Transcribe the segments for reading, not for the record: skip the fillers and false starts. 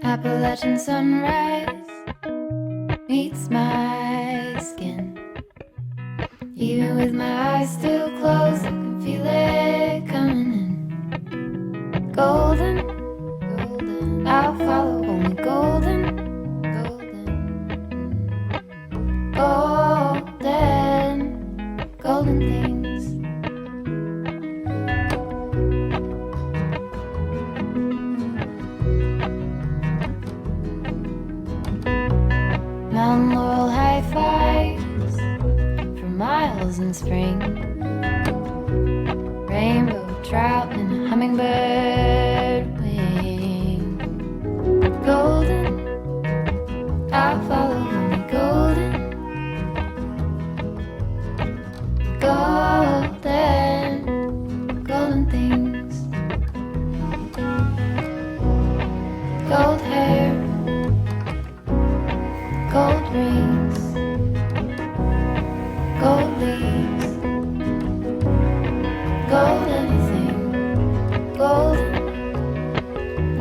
Appalachian sunrise meets my skin. Even with my eyes still closed, I can feel it coming in. Golden, golden, I'll follow only golden, golden, golden, golden things. Mountain laurel high fives for miles in spring. Rainbow trout and a hummingbird wing. Golden, I'll follow only golden. Golden, golden things. Gold hair, gold rings, gold leaves, gold anything, golden,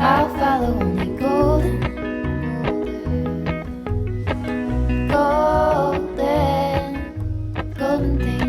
I'll follow only golden, golden, golden things.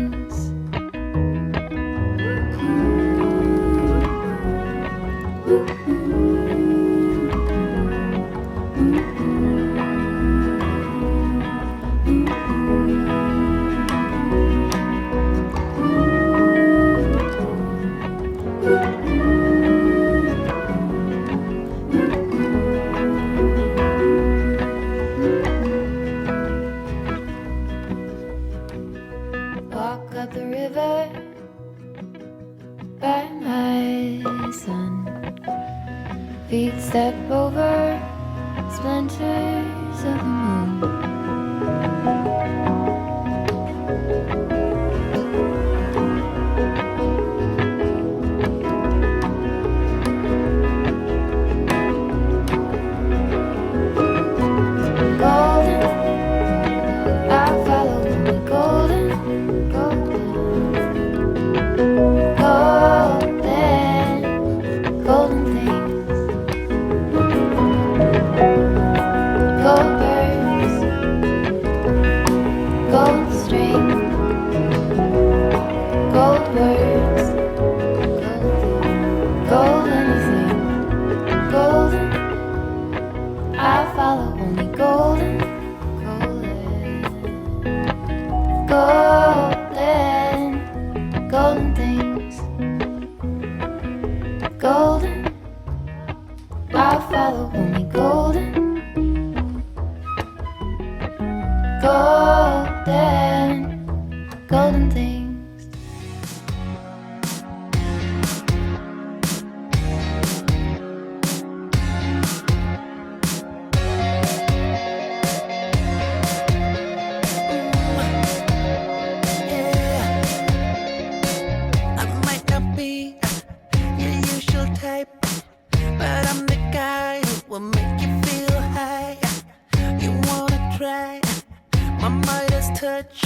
Walk up the river by my sun. Feet step over splinters of the moon. Golden, I'll follow only golden, golden, golden, golden things. Gold birds, gold string, gold words, gold anything, golden, I'll follow only golden, golden, golden, golden things. Golden, I'll follow only golden, golden, golden things. I might not be your usual type, but I'm the guy who will make you feel high. You wanna try my Midas touch?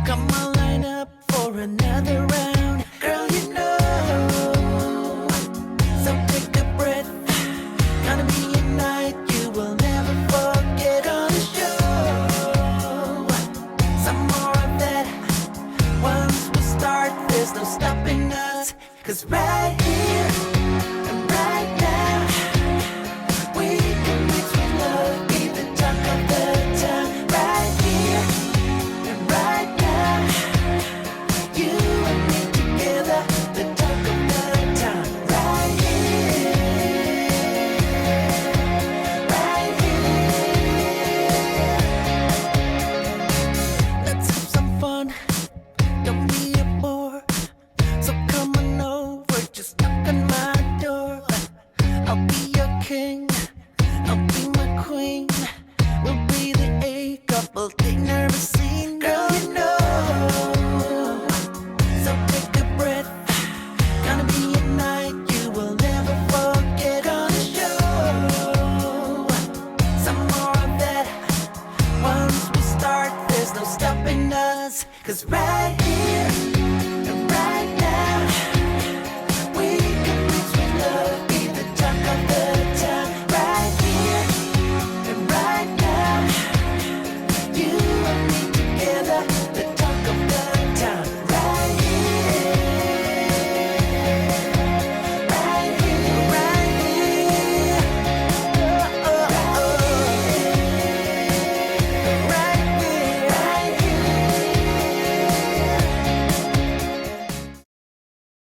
Come on, line up for another round. Girl, you know